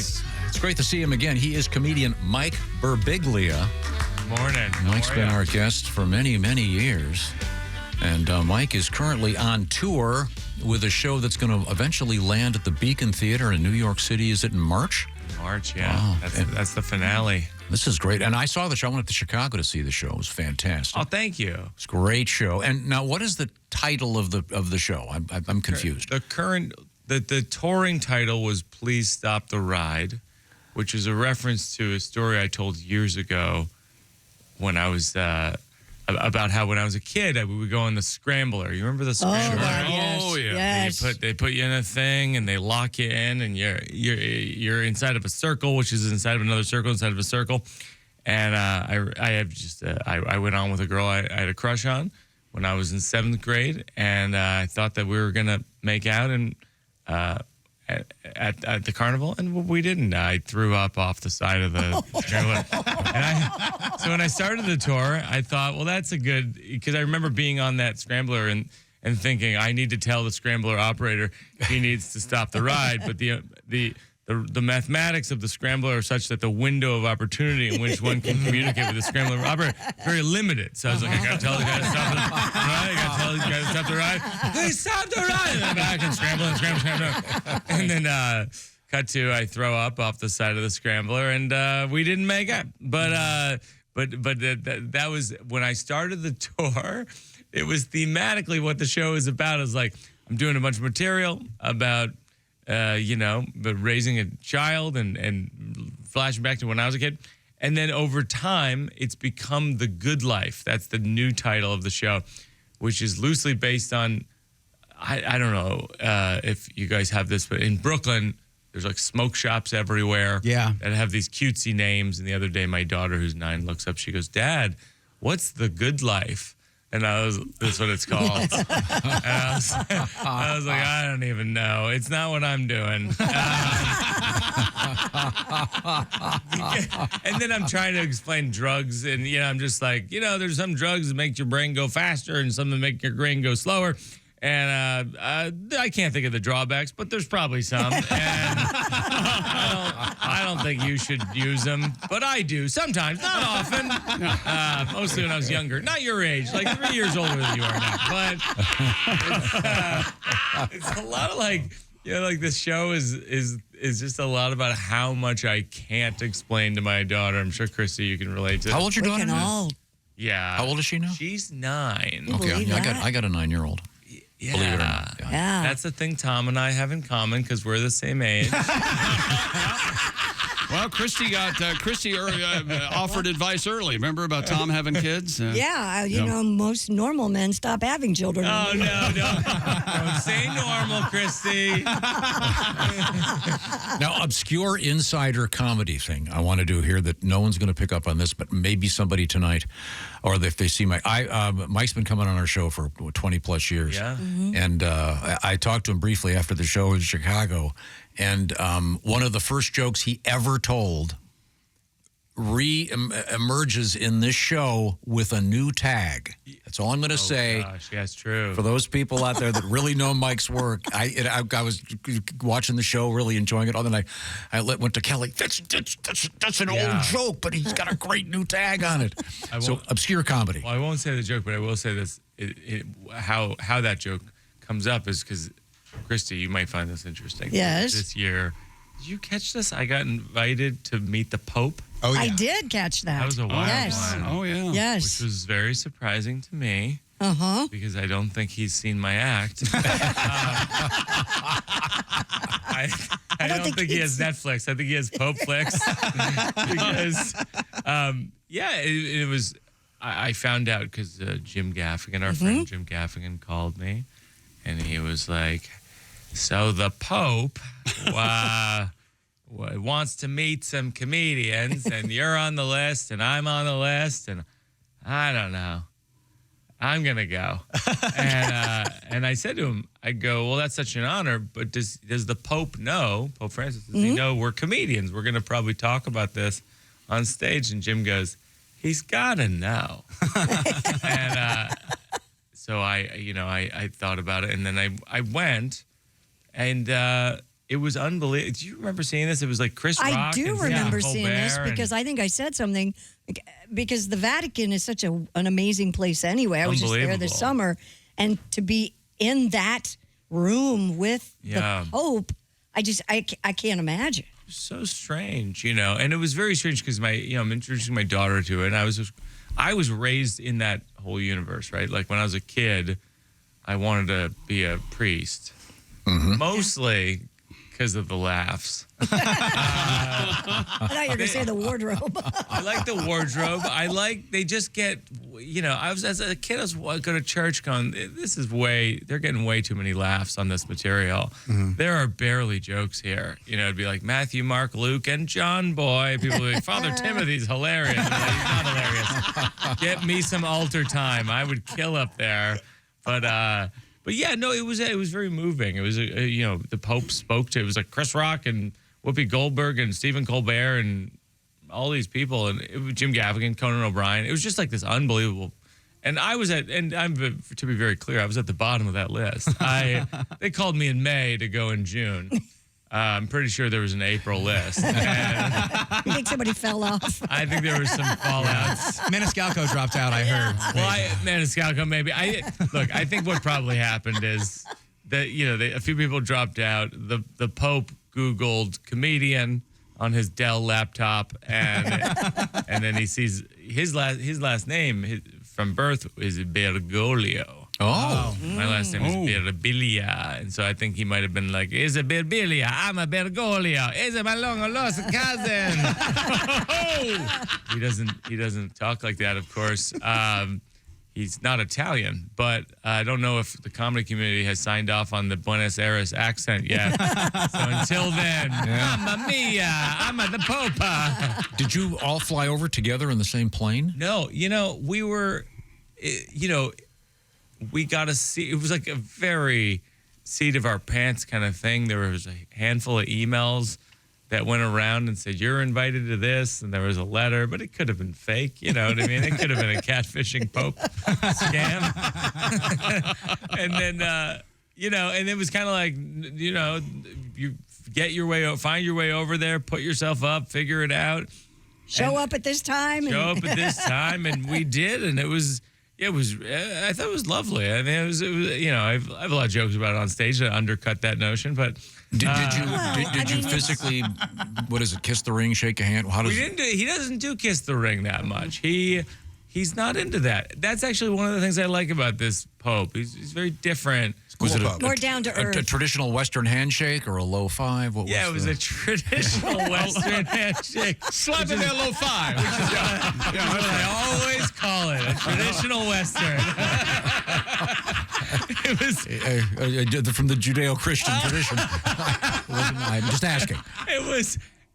right. It's great to see him again. He is comedian Mike Birbiglia. Morning. Mike's been our guest for many, many years. And Mike is currently on tour with a show that's going to eventually land at the Beacon Theater in New York City. Is it in March? March, yeah. Wow. That's the finale. This is great. And I saw the show. I went to Chicago to see the show. It was fantastic. Oh, thank you. It's a great show. And now, what is the title of the show? I'm confused. The touring title was Please Stop the Ride, which is a reference to a story I told years ago when I was about how when I was a kid we would go on the Scrambler. You remember the Scrambler? Oh yeah. Yes. They put you in a thing and they lock you in and you're inside of a circle, which is inside of another circle inside of a circle. And I went on with a girl I had a crush on when I was in 7th grade, and I thought that we were gonna make out and at the carnival, and we didn't. I threw up off the side of the Scrambler. So when I started the tour, I thought, well, that's a good, because I remember being on that Scrambler and thinking, I need to tell the Scrambler operator he needs to stop the ride. But the mathematics of the Scrambler are such that the window of opportunity in which one can communicate with the Scrambler operator is very limited. So I was like, I got to tell the guy to stop the ride. I got to tell the guy to stop the ride. Please stop the ride. And then back and scramble. And then cut to I throw up off the side of the Scrambler, and we didn't make up. But that was when I started the tour. It was thematically what the show is about. Is like I'm doing a bunch of material about but raising a child and flashing back to when I was a kid. And then over time, it's become The Good Life. That's the new title of the show, which is loosely based on, I don't know if you guys have this, but in Brooklyn, there's like smoke shops everywhere that have these cutesy names. And the other day, my daughter, who's 9, looks up. She goes, Dad, what's The Good Life? And that's what it's called. And I was like, I don't even know. It's not what I'm doing. And then I'm trying to explain drugs. And, I'm just like, there's some drugs that make your brain go faster and some that make your brain go slower. And I can't think of the drawbacks, but there's probably some. And I don't think you should use them, but I do sometimes, not often. Mostly when I was younger, not your age, like 3 years older than you are now. But it's a lot of like this show is just a lot about how much I can't explain to my daughter. I'm sure Christy, you can relate to. How old's your daughter? Yeah. How old is she now? She's 9. Okay, I got a 9-year-old. Yeah. Believe it or not. Yeah. That's the thing Tom and I have in common because we're the same age. Well, Christy offered advice early. Remember about Tom having kids? Most normal men stop having children. Oh, no. Don't say normal, Christy. Now, obscure insider comedy thing I want to do here that no one's going to pick up on this, but maybe somebody tonight, or if they see Mike's been coming on our show for 20-plus years. Yeah. Mm-hmm. And I talked to him briefly after the show in Chicago, and one of the first jokes he ever told emerges in this show with a new tag. That's all I'm going to say. Gosh, that's true. For those people out there that really know Mike's work, I was watching the show, really enjoying it. Then I went to Kelly. That's an old joke, but he's got a great new tag on it. So obscure comedy. Well, I won't say the joke, but I will say this: how that joke comes up is because Christy, you might find this interesting. Yes. This year, did you catch this? I got invited to meet the Pope. Oh, yeah. I did catch that. That was a wild one. Oh, yeah. Yes. Which was very surprising to me. Uh-huh. Because I don't think he's seen my act. I don't think he has Netflix. I think he has Pope Flicks. Because, it was, I found out because Jim Gaffigan, our friend Jim Gaffigan, called me. And he was like, so the Pope wants to meet some comedians, and you're on the list, and I'm on the list, and I don't know. I'm going to go. And I said to him, I go, well, that's such an honor, but does the Pope know, Pope Francis, does he know we're comedians? We're going to probably talk about this on stage. And Jim goes, he's got to know. And so I thought about it, and then I went, and It was unbelievable. Do you remember seeing this? It was like Chris Rock. I do and remember Colbert seeing this and- because I think I said something because the Vatican is such an amazing place anyway. I was just there this summer, and to be in that room with the Pope, I can't imagine. So strange, and it was very strange because I'm introducing my daughter to it, and I was raised in that whole universe, right? Like when I was a kid, I wanted to be a priest, mostly because of the laughs. I thought you were going to say the wardrobe. I like the wardrobe. They just get, as a kid, I was going to church going, they're getting way too many laughs on this material. There are barely jokes here. It'd be like Matthew, Mark, Luke, and John Boy. People would be like, Father Timothy's hilarious. Like, he's not hilarious. Get me some altar time. I would kill up there. But yeah, no, it was very moving. It was, the Pope spoke to, it was like Chris Rock and Whoopi Goldberg and Stephen Colbert and all these people and Jim Gaffigan, Conan O'Brien. It was just like this unbelievable. And to be very clear, I was at the bottom of that list. They called me in May to go in June. I'm pretty sure there was an April list. You think somebody fell off? I think there was some fallouts. Maniscalco dropped out, I heard. Well, Maniscalco maybe. I think what probably happened is that, a few people dropped out. The Pope Googled comedian on his Dell laptop, and then he sees his last name from birth is Bergoglio. Oh. My last name is Birbiglia, and so I think he might have been like, "Is a Birbiglia? I'm a Bergoglio. Is a my long lost cousin." He doesn't talk like that, of course. He's not Italian, but I don't know if the comedy community has signed off on the Buenos Aires accent yet. So until then, Mamma mia, I'm the Pope. Did you all fly over together in the same plane? No, we were, we got to see, it was like a very seat of our pants kind of thing. There was a handful of emails that went around and said, you're invited to this. And there was a letter, but it could have been fake. You know what I mean? It could have been a catfishing Pope scam. And then, and it was kind of like, you get your way, find your way over there, put yourself up, figure it out. Show up at this time. And we did. And I thought it was lovely. I mean, it was I have a lot of jokes about it on stage that undercut that notion, but did you physically, what is it, kiss the ring, shake a hand? How does he doesn't do kiss the ring that much. He's not into that. That's actually one of the things I like about this Pope. He's very different. Was it more down to earth? A traditional Western handshake or a low five? It was a traditional Western handshake. Slap in that low five. Which is what I always call it, a traditional Western. It was from the Judeo-Christian tradition. I'm just asking.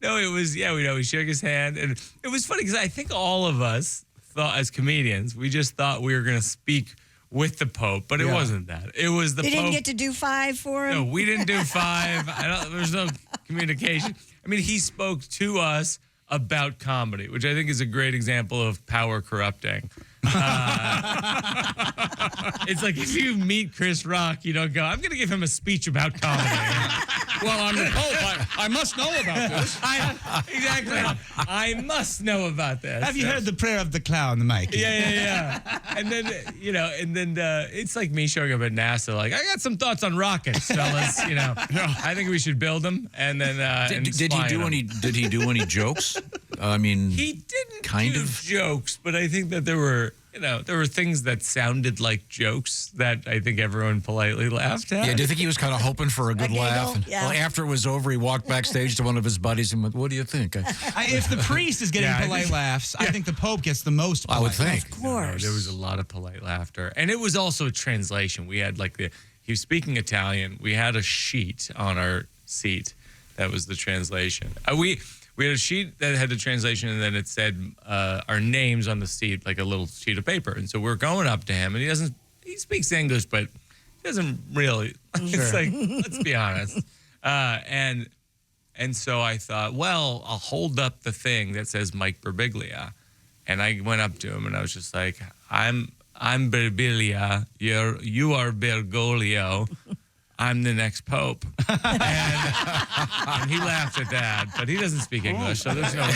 We shook his hand. And it was funny because I think all of us thought, as comedians, we just thought we were going to speak with the Pope, but it wasn't that. It was the Pope. They didn't get to do 5 for him? No, we didn't do 5. There's no communication. I mean, he spoke to us about comedy, which I think is a great example of power corrupting. It's like if you meet Chris Rock, you don't go, I'm going to give him a speech about comedy. Well, I'm the Pope. I must know about this. Exactly. I must know about this. Have you heard the prayer of the clown, Mike? Yeah. And then, it's like me showing up at NASA, like, I got some thoughts on rockets, fellas. I think we should build them. And then, did he do any jokes? I mean, he didn't do jokes, but I think that there were things that sounded like jokes that I think everyone politely laughed at. Yeah, do you think he was kind of hoping for a good laugh? And, well, after it was over, he walked backstage to one of his buddies and went, what do you think? If the priest is getting polite laughs, I think the Pope gets the most polite. I would think. Of course. There was a lot of polite laughter. And it was also a translation. We had he was speaking Italian. We had a sheet on our seat that was the translation. We had a sheet that had the translation, and then it said our names on the seat, like a little sheet of paper. And so we're going up to him, and he speaks English, but he doesn't really. It's like, let's be honest. And so I thought, well, I'll hold up the thing that says Mike Birbiglia. And I went up to him, and I was just like, I'm Birbiglia. You are Bergoglio. I'm the next pope. And he laughed at that, but he doesn't speak English, so there's no way.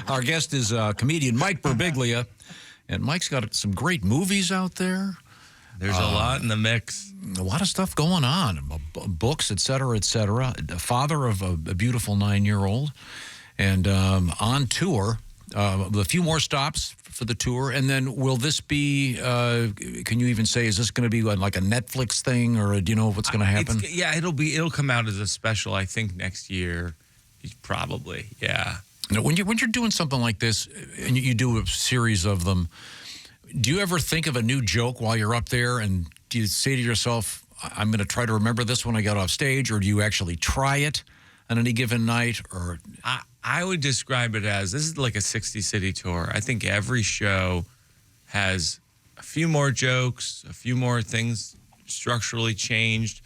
Our guest is comedian Mike Birbiglia, and Mike's got some great movies out there. There's a lot in the mix. A lot of stuff going on, books, et cetera, et cetera. A father of a beautiful 9-year-old, and on tour. A few more stops for the tour, and then will this be? Can you even say, is this going to be like a Netflix thing, or do you know what's going to happen? It'll come out as a special. I think next year, probably. Yeah. Now, when you're doing something like this, and you do a series of them, do you ever think of a new joke while you're up there, and do you say to yourself, "I'm going to try to remember this when I get off stage," or do you actually try it on any given night, or? I would describe it as, this is like a 60-city tour. I think every show has a few more jokes, a few more things structurally changed.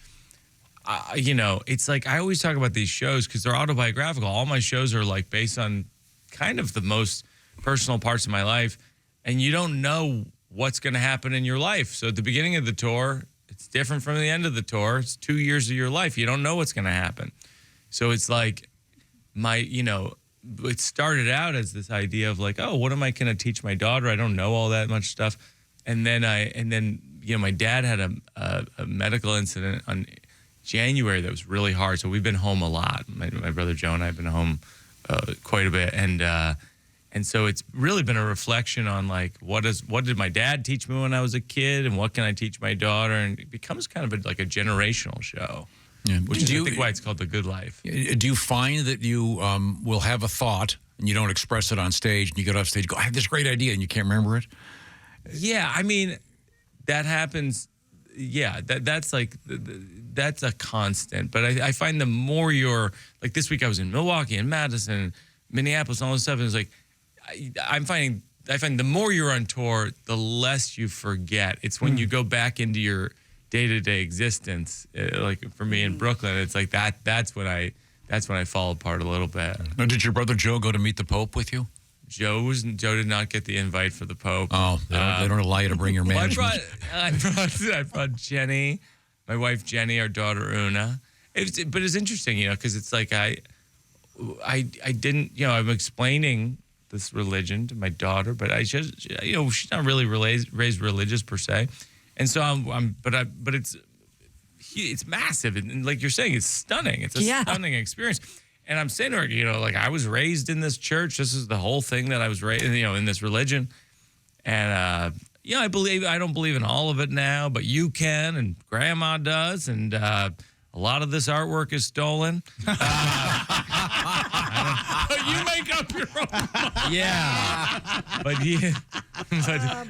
It's like I always talk about these shows because they're autobiographical. All my shows are like based on kind of the most personal parts of my life, and you don't know what's going to happen in your life. So at the beginning of the tour, it's different from the end of the tour. It's 2 years of your life. You don't know what's going to happen. So it's like, it started out as this idea of like, oh, what am I going to teach my daughter? I don't know all that much stuff. And then my dad had a medical incident on January that was really hard. So we've been home a lot. My brother Joe and I have been home quite a bit. And so it's really been a reflection on like, what did my dad teach me when I was a kid, and what can I teach my daughter? And it becomes kind of like a generational show. Yeah. Which is, I think, why it's called The Good Life. Do you find that you will have a thought and you don't express it on stage, and you get off stage and go, I have this great idea, and you can't remember it? Yeah, I mean, that happens. Yeah, that's that's a constant. But I find the more you're, like this week I was in Milwaukee and Madison, Minneapolis, and all this stuff, and it's like, I find the more you're on tour, the less you forget. It's when you go back into your day-to-day existence, like for me in Brooklyn, it's like that's when I fall apart a little bit. Now, did your brother Joe go to meet the Pope with you? Joe did not get the invite for the Pope. Oh, they don't allow you to bring your management. I brought Jenny, my wife Jenny, our daughter Una. But it's interesting, because it's like I didn't, I'm explaining this religion to my daughter, but I just, she's not really raised religious per se. And so but it's massive, and like you're saying, it's stunning. It's a stunning experience. And I'm saying to her, like I was raised in this church. This is the whole thing that I was raised, in this religion. And I don't believe in all of it now, but you can, and Grandma does, and a lot of this artwork is stolen. You make up your own mind. Yeah. But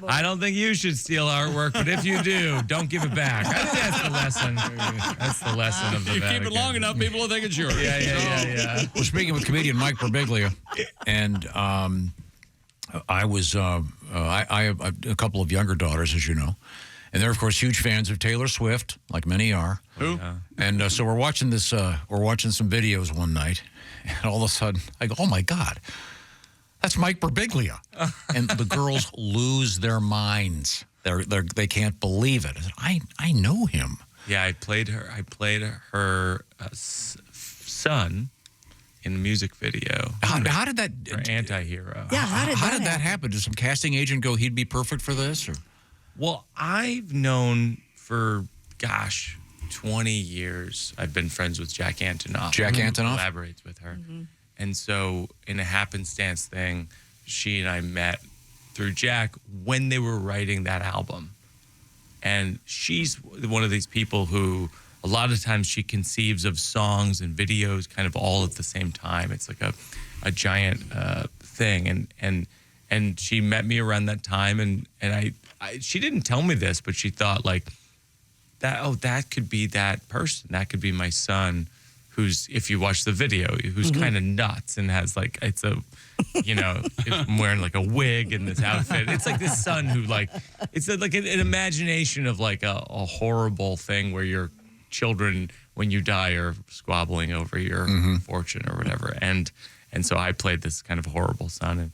I don't think you should steal artwork, but if you do, don't give it back. I think that's the lesson. That's the lesson of the You Vatican. keep it long enough, people will think it's yours. Yeah. We're speaking with comedian Mike Birbiglia, and I have a couple of younger daughters, as you know. And they're, of course, huge fans of Taylor Swift, like many are. Who? Yeah. And so we're watching some videos one night, and all of a sudden, I go, oh, my God, that's Mike Birbiglia. And the girls lose their minds. They can't believe it. I know him. Yeah, I played her son in a music video. How did that... Her anti-hero. Yeah, how did that happen? Did some casting agent go, he'd be perfect for this? Or? Well, I've known for, 20 years. I've been friends with Jack Antonoff. Jack Antonoff? Collaborates with her. Mm-hmm. And so in a happenstance thing, she and I met through Jack when they were writing that album. And she's one of these people who a lot of times she conceives of songs and videos kind of all at the same time. It's like a giant thing. And she met me around that time, and I she didn't tell me this, but she thought like that could be that person. That could be my son, who's, if you watch the video, who's kind of nuts and has like, it's a, I'm wearing like a wig in this outfit. It's like this son who it's like an imagination of like a horrible thing where your children, when you die, are squabbling over your fortune or whatever. And so I played this kind of horrible son.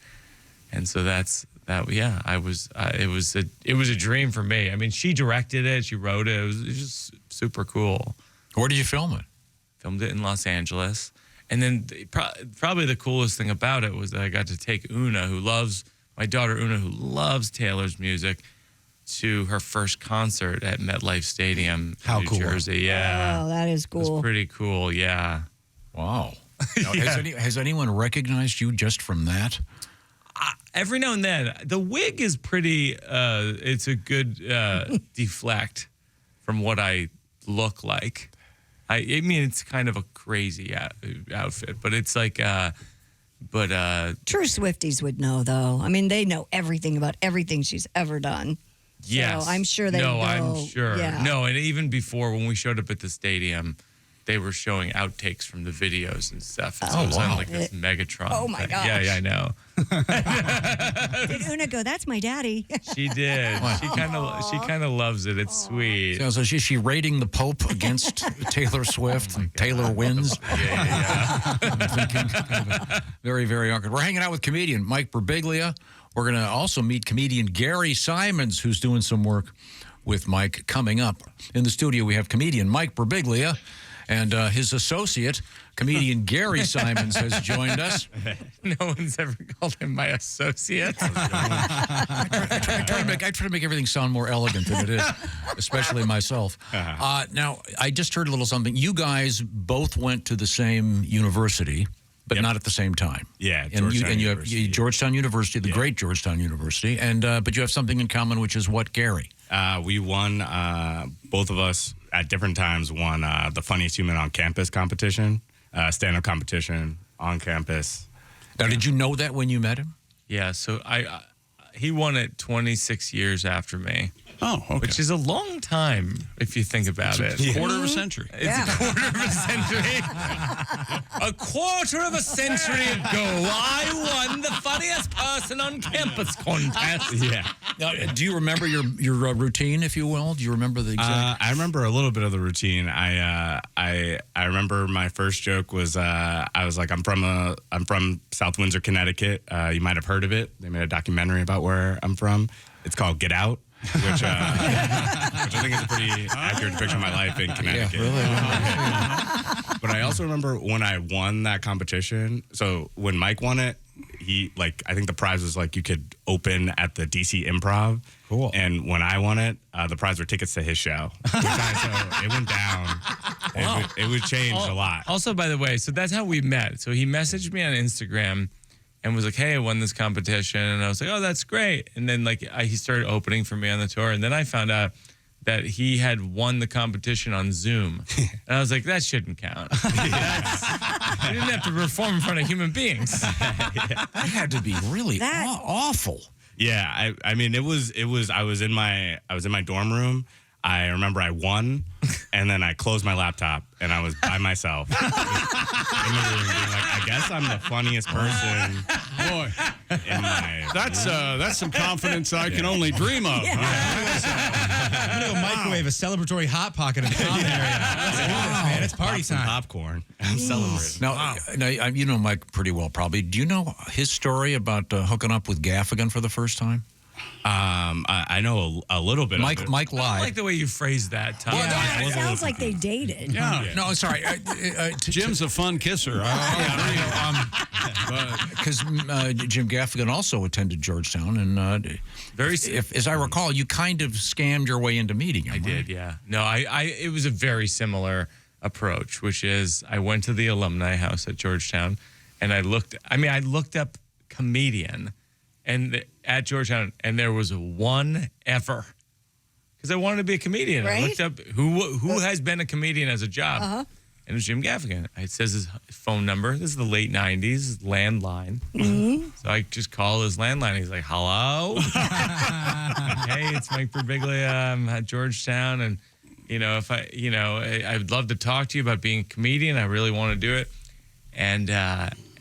And so that's I was. It was a dream for me. I mean, she directed it. She wrote it. It was just super cool. Where did you film it? Filmed it in Los Angeles. And then probably the coolest thing about it was that I got to take my daughter Una, who loves Taylor's music, to her first concert at MetLife Stadium in New Jersey. Yeah. Oh, that is It was cool. pretty cool, yeah. Wow. Now, has anyone recognized you just from that? Every now and then. The wig is pretty, it's a good deflect from what I look like. I mean, it's kind of a crazy outfit, but it's like, True Swifties would know, though. I mean, they know everything about everything she's ever done. yes. So I'm sure they know. I'm sure. Yeah. No, and even before when we showed up at the stadium, they were showing outtakes from the videos and stuff. And so it was on like this Megatron. Oh, my thing. gosh. Yeah, I know. Did Una go, that's my daddy? She did. She kind of loves it. It's sweet. So is she rating the Pope against Taylor Swift and Taylor wins? Yeah. I'm thinking very, very awkward. We're hanging out with comedian Mike Birbiglia. We're going to also meet comedian Gary Simons, who's doing some work with Mike coming up. In the studio, we have comedian Mike Birbiglia. And his associate, comedian Gary Simons, has joined us. No one's ever called him my associate. I try to make everything sound more elegant than it is, especially myself. Now, I just heard a little something. You guys both went to the same university, but not at the same time. Yeah, Georgetown University. You have Georgetown University, the great Georgetown University, and but you have something in common, which is what, Gary? We won, both of us at different times won the Funniest Human on Campus competition, stand-up competition on campus. Now, did you know that when you met him? Yeah, so he won it 26 years after me. Oh, okay. Which is a long time if you think about it. It's a quarter of a century. It's a quarter of a century. A quarter of a century ago, I won the funniest person on campus contest. Yeah. Now, do you remember your routine, if you will? Do you remember the exact? I remember a little bit of the routine. I remember my first joke was I was like, I'm from South Windsor, Connecticut. You might have heard of it. They made a documentary about where I'm from. It's called Get Out. Which I think is a pretty accurate depiction of my life in Connecticut. Yeah, really? But I also remember when I won that competition. So when Mike won it, I think the prize was like you could open at the DC Improv. Cool. And when I won it, the prize were tickets to his show. So it went down. Wow. It would change a lot. Also, by the way, so that's how we met. So he messaged me on Instagram and was like, hey, I won this competition. And I was like, oh, that's great. And then he started opening for me on the tour. And then I found out that he had won the competition on Zoom. And I was like, that shouldn't count. You didn't have to perform in front of human beings. That had to be really awful. Yeah, I mean, it was. I was in my dorm room. I remember I won, and then I closed my laptop, and I was by myself in the room, being like, I guess I'm the funniest person. Boy, in my that's some confidence I can only dream of. I'm going to microwave a celebratory Hot Pocket in the common area. Let's do this, man. It's party some time. popcorn. I'm celebrating. Now, you know Mike pretty well, probably. Do you know his story about hooking up with Gaffigan for the first time? I know a little bit. Mike of it. lied. I like the way you phrased that, Tom. It sounds like they dated. Yeah. No, sorry. Jim's a fun kisser. Because Jim Gaffigan also attended Georgetown, and as I recall, you kind of scammed your way into meeting him. I did, yeah. No, it was a very similar approach, which is I went to the alumni house at Georgetown, and I looked up comedian and at Georgetown, and there was one ever. Because I wanted to be a comedian. Right? I looked up who has been a comedian as a job. And it was Jim Gaffigan. It says his phone number. This is the late 90s, landline. So I just call his landline. He's like, hello? Hey, it's Mike Birbiglia. I'm at Georgetown. And, I'd love to talk to you about being a comedian. I really want to do it.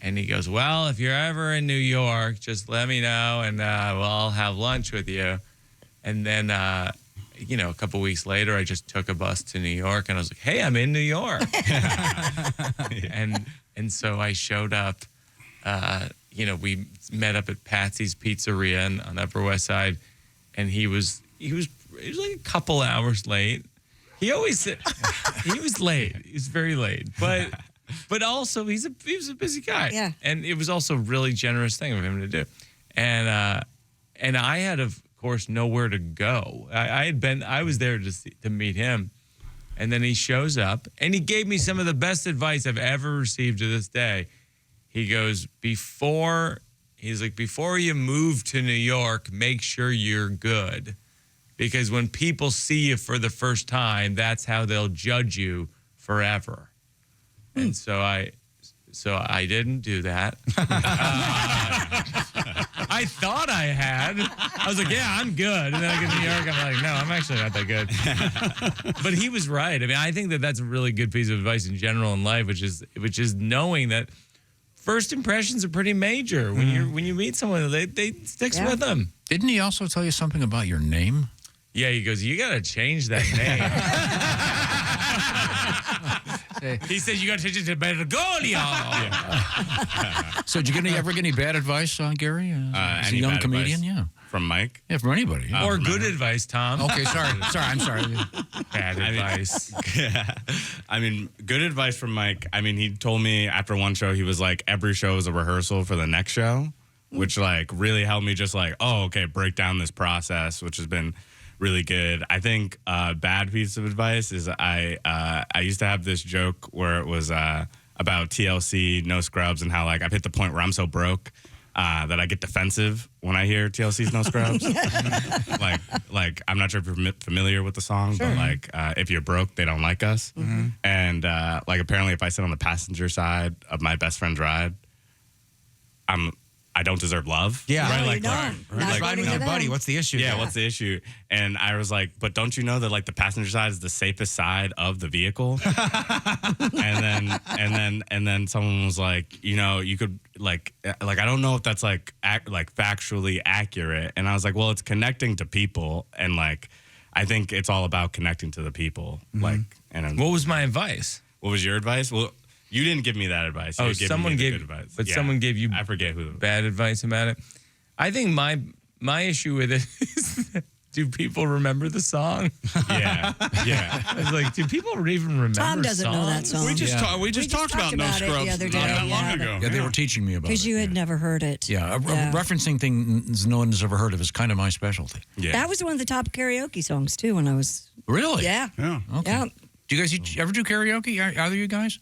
And he goes, well, if you're ever in New York, just let me know, and I'll have lunch with you. And then, a couple weeks later, I just took a bus to New York, and I was like, hey, I'm in New York. And so I showed up, we met up at Patsy's Pizzeria on Upper West Side, and he was like a couple hours late. He always he was late. He was very late, but also he was a busy guy. Yeah. And it was also a really generous thing of him to do, and I had of course nowhere to go. I was there to meet him, and then he shows up and he gave me some of the best advice I've ever received to this day. He goes, before you move to New York, make sure you're good. Because when people see you for the first time, that's how they'll judge you forever. And so I didn't do that. I thought I had. I was like, yeah, I'm good. And then I get to New York, I'm like, no, I'm actually not that good. But he was right. I mean, I think that that's a really good piece of advice in general in life, which is knowing that first impressions are pretty major. When you meet someone, they sticks with them. Didn't he also tell you something about your name? Yeah, he goes, you got to change that name. He said, you got to change it to Birbiglia. So did you ever get any bad advice, Gary? As a Any young bad comedian, advice? yeah. From Mike? Yeah, from anybody. Yeah. Or good advice, Tom. Okay, sorry, I'm sorry. Bad advice. I mean, good advice from Mike. I mean, he told me after one show, he was like, every show is a rehearsal for the next show, which like really helped me just like, break down this process, which has been really good. I think bad piece of advice is I used to have this joke where it was about TLC, No Scrubs, and how like I've hit the point where I'm so broke that I get defensive when I hear TLC's No Scrubs. like I'm not sure if you're familiar with the song, but like if you're broke, they don't like us. And like apparently if I sit on the passenger side of my best friend's ride, I don't deserve love. Yeah. No, Right, you don't. Not Like, riding according with to your them. buddy. What's the issue? Yeah, what's the issue? And I was like, but don't you know that like the passenger side is the safest side of the vehicle? and then someone was like, you could like I don't know if that's like factually accurate. And I was like, well, it's connecting to people, and like I think it's all about connecting to the people. Like, and What was my advice? what was your advice? Well, you didn't give me that advice. You gave someone me the gave good advice. but Yeah. someone gave you I forget who. bad advice about it. I think my issue with it is, do people remember the song? Yeah, yeah. I was like, do people even remember Tom doesn't know that song. We just talked about No about it the Scrubs other not day, that long yeah. ago. Yeah, they were teaching me about it. Because you had never heard it. Yeah, referencing things no one's ever heard of is kind of my specialty. Yeah. That was one of the top karaoke songs, too, when I was... Really? Yeah. Yeah. Okay. Yeah. Do you guys ever do karaoke? Either of you guys?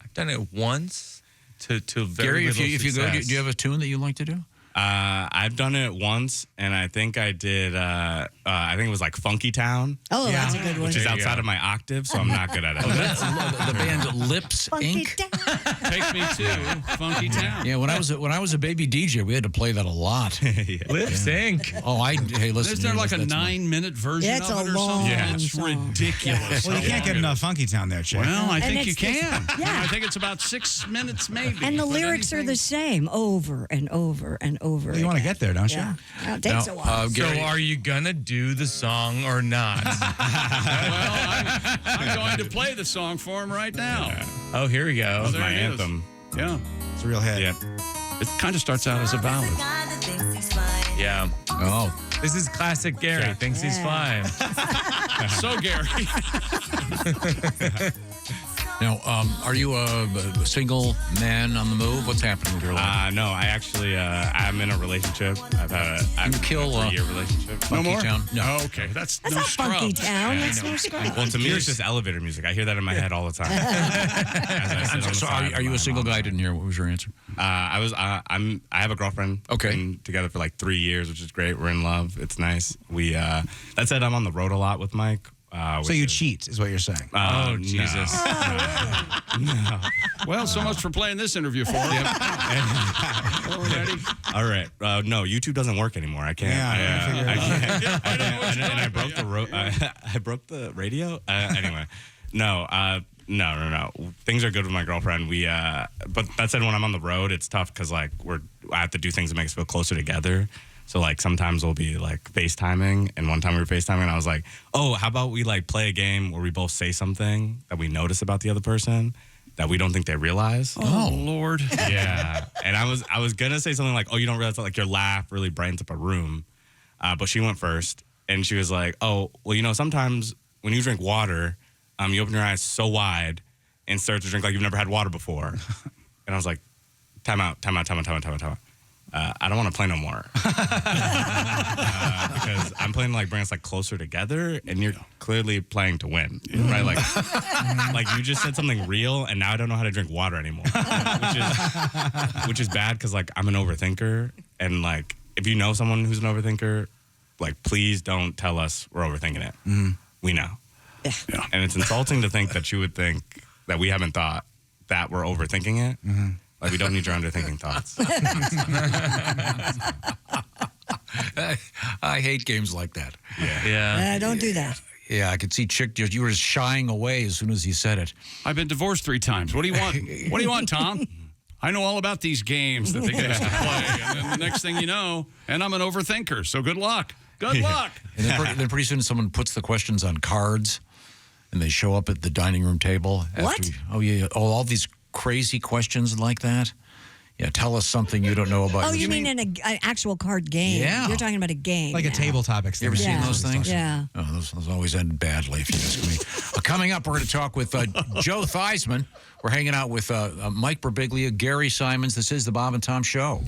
I've done it once to very Gary, little if you go, success. do you have a tune that you like to do? I've done it once, and I think I did. I think it was like Funky Town, Oh, that's a good one. which is There you outside go. of my octave, so I'm not good at it. That's the band Lips Funky Inc. down. Take me to Funky Town. Yeah, when I was a baby DJ, we had to play that a lot. Lip sync. Oh, hey, listen. Is there like a that's 9-minute version It's of a it or long something? Yeah. It's song. ridiculous. Well, you can't get enough Funky Town there, Chick. Well, I And think you it's just- can. yeah. I think it's about 6 minutes, maybe. And the But lyrics are anything- the same over and over and over. Well, you want to again. get there, don't you? Yeah. Well, it takes Now, a while. So are you gonna do the song or not? Well, I'm going to play the song for him right now. Oh, here we go. There my it is. anthem. Yeah. It's a real hit. Yeah. It kind of starts out as a ballad. Yeah. Oh, This is classic Gary. Thinks he's fine. So, Gary. now, are you a single man on the move? What's happening with your life? No, I actually I'm in a relationship. I've had a kill, 3-year relationship. Funky Town? No. Oh, okay. That's That's no not Funky Scrubs. Town. That's no Scrubs. Well, to me, it's just elevator music. I hear that in my head all the time. As I sit on the So side are of you my a single mom's guy? I house. didn't hear. What was your answer? I have a girlfriend. Okay. Been together for like 3 years, which is great. We're in love. It's nice. That said, I'm on the road a lot with Mike. So which you is- cheat, is what you're saying. Oh, no. Jesus. Well, so much for playing this interview for him. Already? All right. No, YouTube doesn't work anymore. I can't. Yeah, I figured it out. And I broke the I broke the radio. Anyway, no. Things are good with my girlfriend. But that said, when I'm on the road, it's tough because like I have to do things that make us feel closer together. So like sometimes we'll be like FaceTiming, and one time we were FaceTiming, and I was like, "Oh, how about we like play a game where we both say something that we notice about the other person, that we don't think they realize. Oh, Lord. Yeah. And I was going to say something like, oh, you don't realize that like your laugh really brightens up a room. But she went first and she was like, oh, well, sometimes when you drink water, you open your eyes so wide and start to drink like you've never had water before. And I was like, time out. I don't want to play no more. Because I'm playing to like bring us like closer together, and you're clearly playing to win, right? Like you just said something real, and now I don't know how to drink water anymore, which is bad because like I'm an overthinker, and like if you know someone who's an overthinker, like please don't tell us we're overthinking it. We know, and it's insulting to think that you would think that we haven't thought that we're overthinking it. Like, we don't need your underthinking thoughts. I hate games like that. Yeah. Don't do that. Yeah, I could see Chick, you were shying away as soon as he said it. I've been divorced 3 times. What do you want? What do you want, Tom? I know all about these games that they get us to play. And then the next thing you know, and I'm an overthinker, so good luck. Good luck. And then pretty soon someone puts the questions on cards, and they show up at the dining room table. What? All these crazy questions like that. Yeah, tell us something you don't know about. Oh, you mean in an actual card game? Yeah. You're talking about a game. Like a tabletop You ever extension. seen those things? Yeah. Oh, those always end badly, if you ask me. Coming up, we're going to talk with Joe Theismann. We're hanging out with Mike Birbiglia, Gary Simons. This is the Bob and Tom Show.